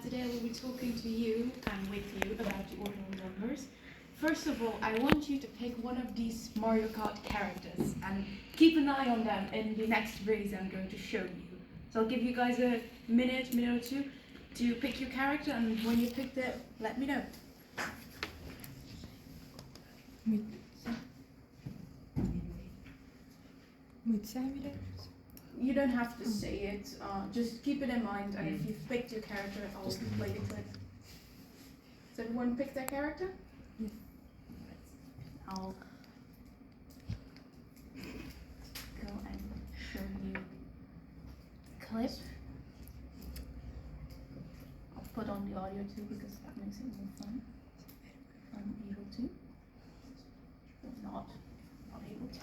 today I will be talking to you and with you about the ordinal numbers. First of all, I want you to pick one of these Mario Kart characters and keep an eye on them in the next race I'm going to show you. So I'll give you guys a minute or two to pick your character, and when you pick it, let me know. You don't have to say it, just keep it in mind, and if you've picked your character, I'll play the clip. Has everyone picked their character? Yeah. I'll go and show you the clip. I'll put on the audio too because that makes it more fun. If I'm able to. If not able to.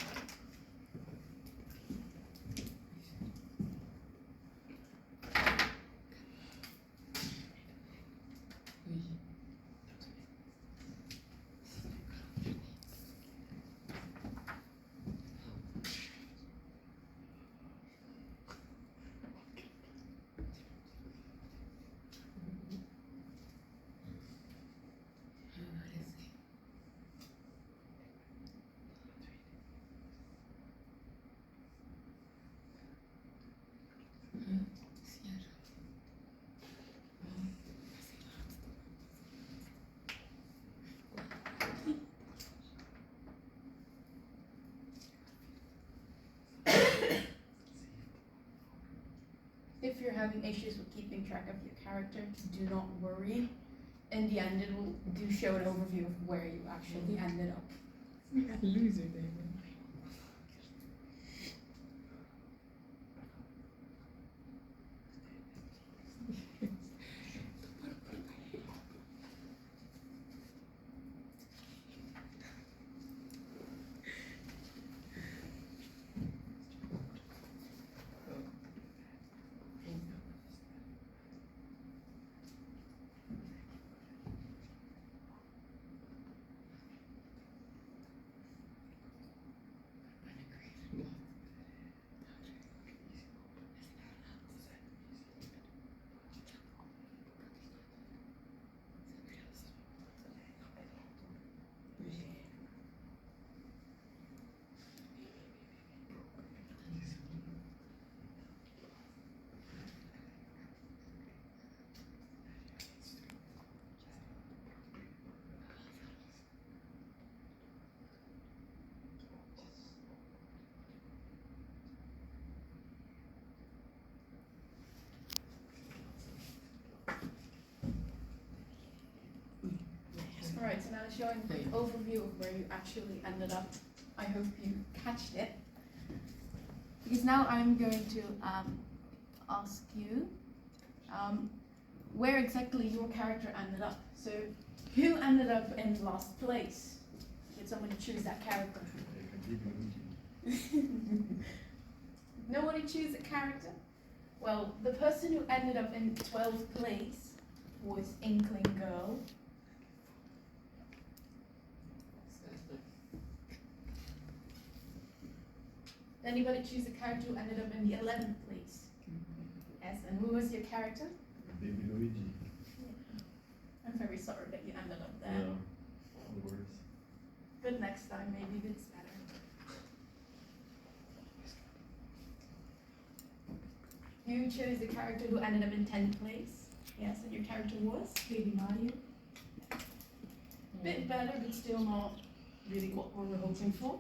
If you're having issues with keeping track of your character, do not worry. In the end, it will show an overview of where you actually ended up. Loser there. Alright, so now showing a quick overview of where you actually ended up. I hope you catched it. Because now I'm going to ask you where exactly your character ended up. So, who ended up in last place? Did somebody choose that character? Nobody choose a character? Well, the person who ended up in 12th place was Inkling Girl. Anybody choose a character who ended up in the 11th place? Yes, and who was your character? Baby Luigi. I'm very sorry that you ended up there. Yeah, the worst. But next time maybe it's better. You chose the character who ended up in 10th place. Yes, and your character was? Baby Mario. Bit better, but still not really what we were hoping for.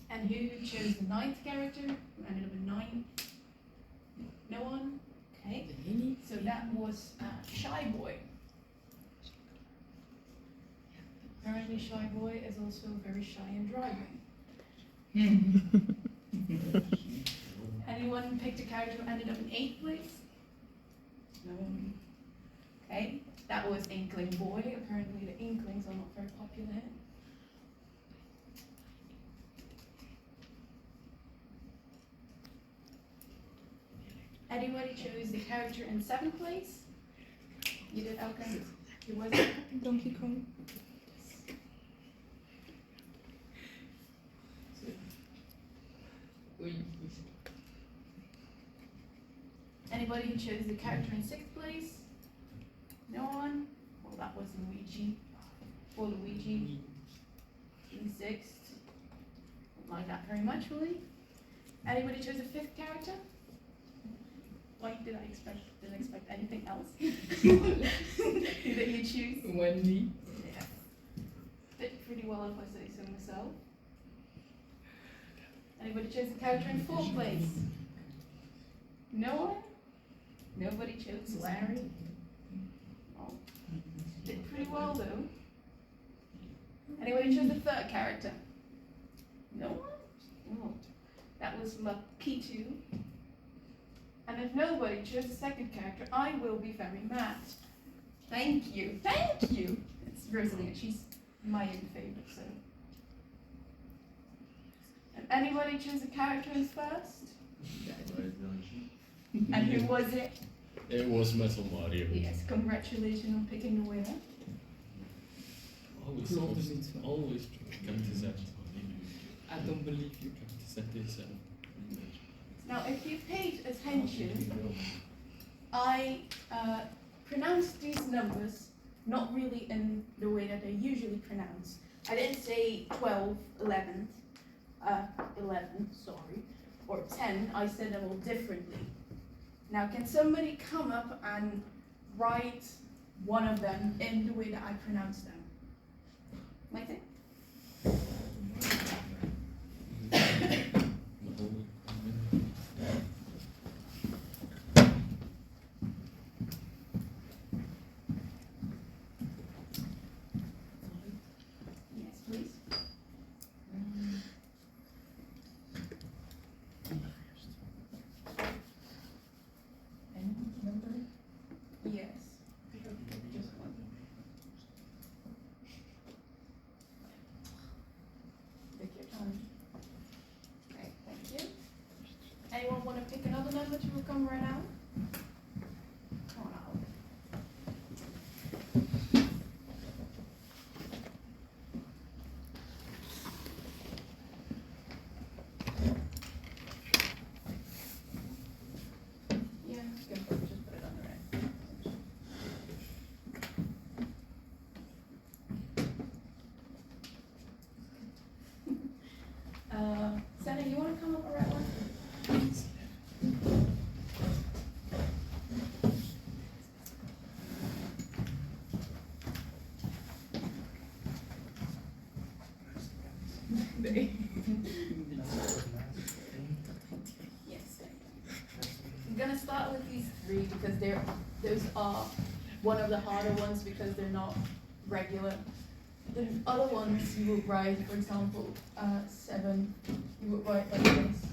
And who chose the 9th character? Who ended up in 9? No one? Okay. So that was Shy Boy. Apparently Shy Boy is also very shy in driving. Anyone picked a character who ended up in 8th place? No one. Okay. That was Inkling Boy. Apparently the Inklings are not very popular here. Anybody chose the character in 7th place? You did, okay. Who was it? Donkey Kong. Oui. Anybody who chose the character in sixth place? No one? Well, that was Luigi. Or Luigi in sixth. Don't like that very much, really. Anybody chose a fifth character? Why didn't expect anything else? Who did you choose? Wendy. Yeah. Fit pretty well if I say so myself. Anybody chose a character in fourth place? No one? Nobody chose Larry? Oh. Did pretty well though. Anybody chose the third character? No one? Oh. That was lucky too. And if nobody chose the second character, I will be very mad. Thank you. Thank you! It's Rosalie, she's my own favourite, so. And anybody choose a character as first? And who was it? It was Metal Mario. Yes, congratulations on picking the winner. Always come to that. I don't believe you. Set this up. Now, if you paid attention, I pronounced these numbers not really in the way that they're usually pronounced. I didn't say 12, 11, 11, sorry, or 10. I said them all differently. Now, can somebody come up and write one of them in the way that I pronounce them? Like that? Yes, please. Yes. Just one. Take your time. Okay, thank you. Anyone want to pick another number to come right now? Come on out. Yeah, you can probably just put it on the right. Senna, you want to come up right one? Yes. I'm gonna start with these three because those are one of the harder ones because they're not regular. The other ones you would write, for example, 7, you would write like this.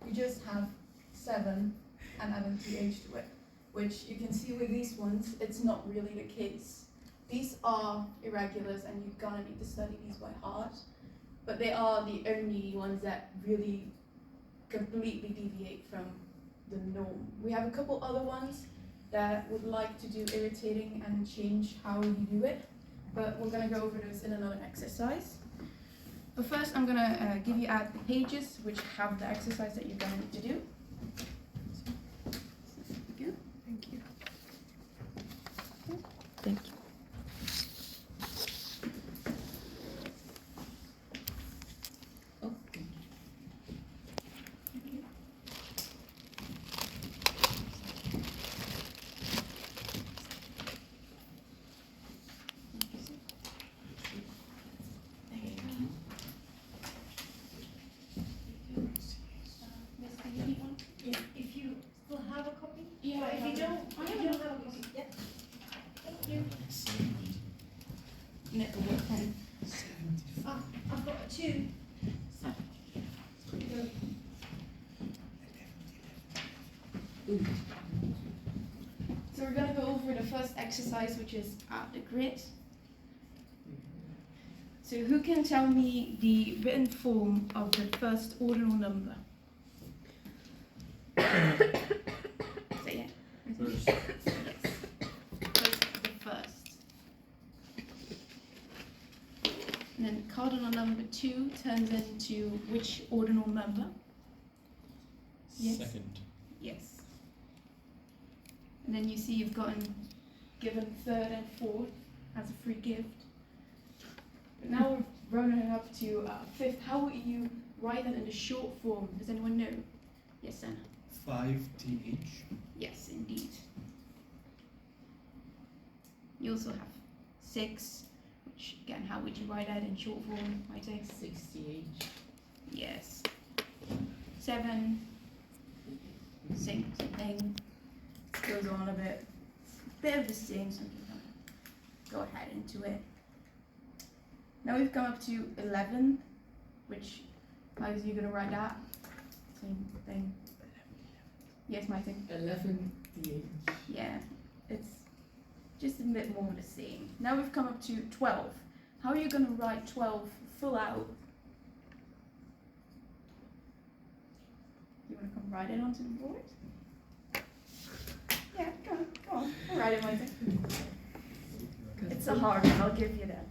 You just have 7 and add an TH to it, which you can see with these ones, it's not really the case. These are irregulars and you're gonna need to study these by heart, but they are the only ones that really completely deviate from the norm. We have a couple other ones that would like to do irritating and change how you do it, but we're gonna go over those in another exercise. But first I'm gonna give you out the pages which have the exercise that you're gonna need to do. Thank you. Thank you. If you still have a copy? Yeah, If you don't have a copy, yeah. Thank you. Nickel with pen. I've got a 2. So we're gonna go over the first exercise, which is at the grid. So who can tell me the written form of the first ordinal number? Say it. First. Yes. The first. And then cardinal number 2 turns into which ordinal number? Yes. Second. Yes. And then you see you've given third and fourth as a free gift. But now we're running up to fifth. How would you write that in the short form? Does anyone know? Yes, Anna. 5th. Yes, indeed. You also have 6, which again, how would you write that in short form? I say 60H. yes. 7, same thing. Goes on a bit. Bit of the same, so I'm gonna go ahead into it. Now we've come up to 11, which how are you gonna write that? Same thing. Yes, Martin. 11th. Yeah, it's just a bit more of the same. Now we've come up to 12. How are you going to write 12 full out? You want to come write it onto the board? Yeah, come on. I'll write it, Martin. It's a hard one, I'll give you that.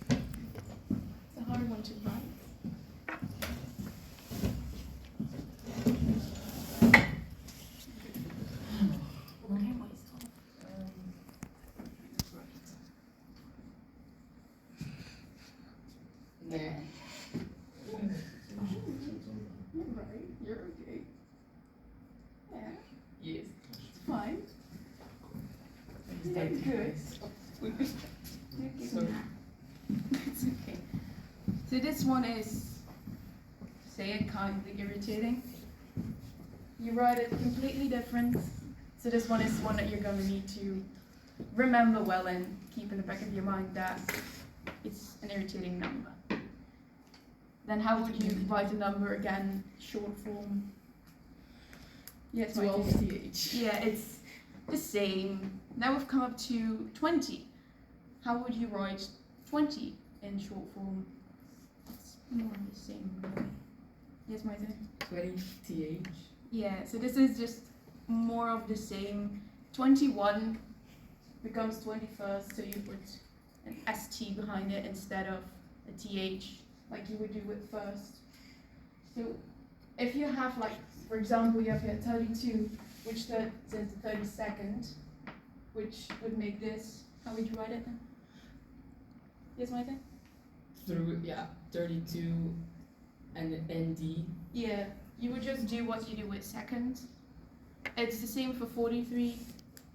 It's a hard one to write. Right, you're okay. Yeah, Yes. it's fine. You're good. Sorry. It's okay. So this one is, say it kindly, irritating. You write it completely different. So this one is one that you're going to need to remember well and keep in the back of your mind that it's an irritating number. Then how would you write a number again, short form? Yes, 12th. yeah, it's the same. Now we've come up to 20. How would you write 20 in short form? It's more the same, really. Yes, Martin? 20th. Yeah, so this is just more of the same. 21 becomes 21st, so you put an ST behind it instead of a TH, like you would do with first. So if you have, like, for example, you have here 32, which turns into 32nd, which would make this, how would you write it then? Yes, Martin? Through, 32 and ND. Yeah, you would just do what you do with second. It's the same for 43.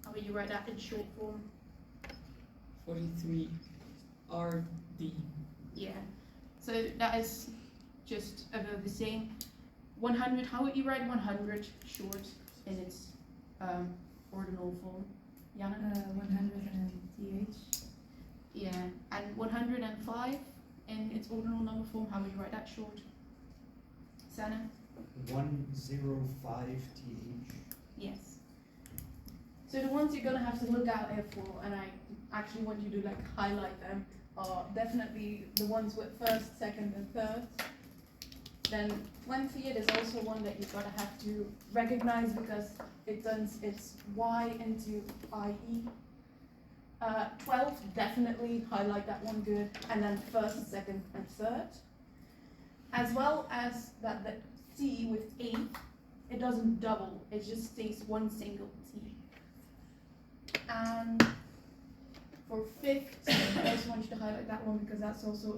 How would you write that in short form? 43 RD. Yeah. So that is just about the same. 100, how would you write 100 short in its ordinal form? Jana? 100 and TH. Yeah. And 105 in its ordinal number form, how would you write that short? Sana? 105th. Yes. So the ones you're gonna have to look out here for, and I actually want you to like highlight them, are definitely the ones with first, second, and third. Then 20th is also one that you're gonna have to recognize because it turns its Y into IE. 12th, definitely highlight that one good, and then first, second, and third. As well as that the T with 8, it doesn't double, it just stays one single T. And for 5th, I also want you to highlight that one because that's also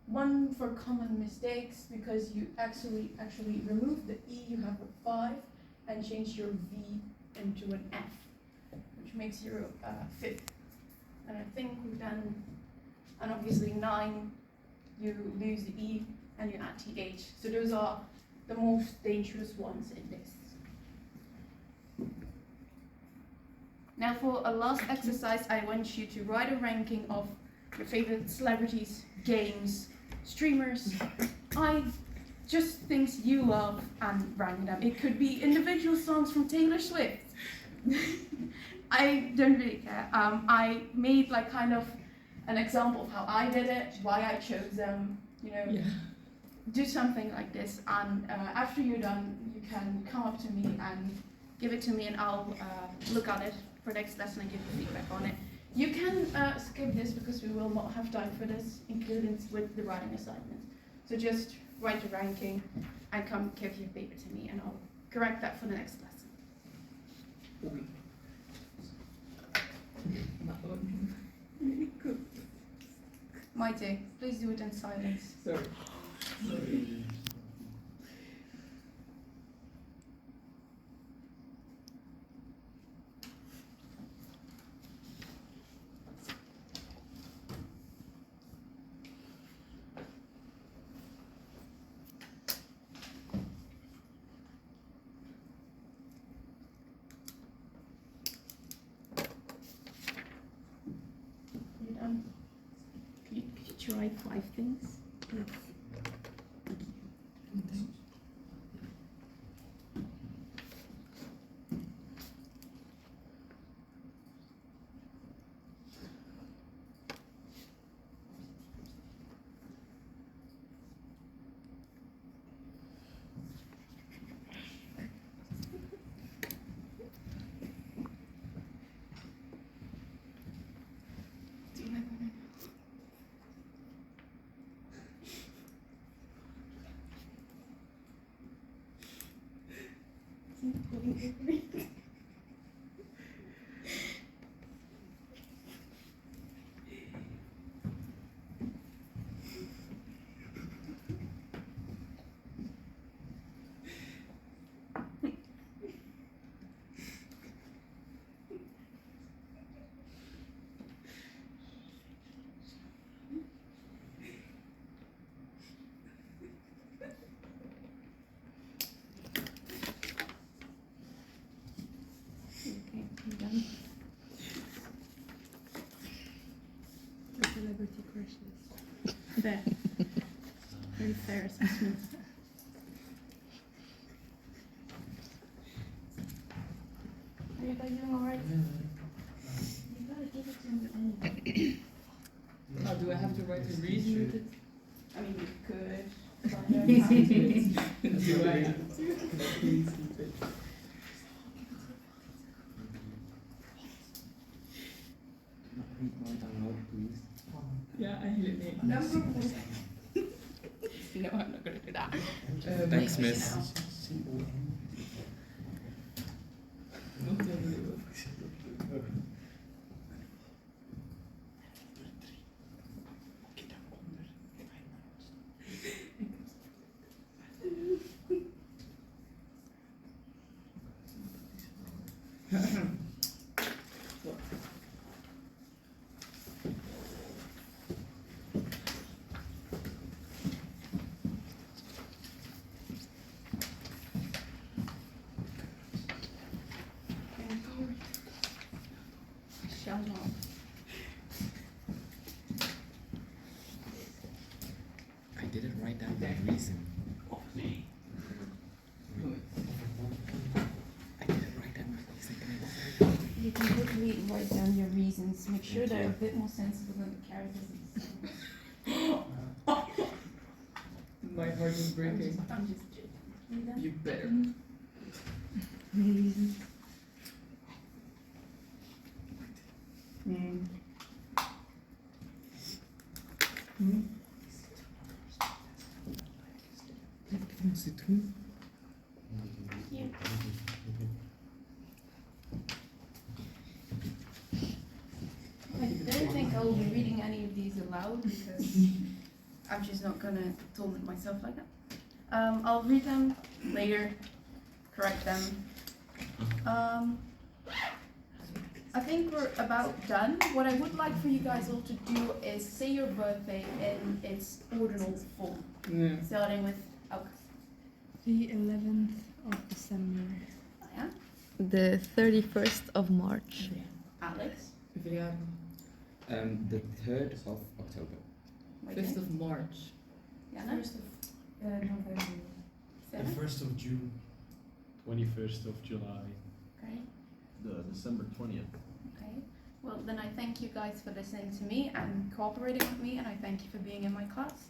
one for common mistakes because you actually remove the E you have with 5 and change your V into an F, which makes your 5th. And I think we've done, and obviously 9, you lose the E and you add TH. So those are the most dangerous ones in this. Now for a last exercise, I want you to write a ranking of your favorite celebrities, games, streamers, just things you love and rank them. It could be individual songs from Taylor Swift. I don't really care. I made like kind of an example of how I did it, why I chose them, you know. Yeah. Do something like this, and after you're done, you can come up to me and give it to me, and I'll look at it for next lesson and give you feedback on it. You can skip this because we will not have time for this, including with the writing assignment. So just write the ranking and come give your paper to me and I'll correct that for the next lesson. Oui. Really good. Maite, please do it in silence. Sorry. You done? Could you try 5 things? Do you have one? Okay, you done? The celebrity crushes. There. Very fair assessment. Are you guys doing alright? You gotta give it to me anyway. Oh, do I have to write a reason with it? I mean, you could. But I don't have to. Do I have to? Can I please keep it? Yeah, I hear it. Number 1. No, I'm not gonna do that. Thanks, miss. Not the other way. Shall not. I didn't write down the reason. I didn't write down the reason. You can quickly write down your reasons. Make sure they're a bit more sensible than the characters themselves. My heart is breaking. I'm just joking. You done? You better. Reasons. Yeah. I don't think I'll be reading any of these aloud because I'm just not gonna torment myself like that. I'll read them later, correct them. I think we're about done. What I would like for you guys all to do is say your birthday in its ordinal form, Yeah. starting with August. The 11th of December. Yeah, The 31st of March. Alex. Verjaardag. The 3rd of October. 5th of March. Jana. November. The Sarah. 1st of June. 21st of July. Okay. The December 20th. Okay. Well, then I thank you guys for listening to me and cooperating with me, and I thank you for being in my class.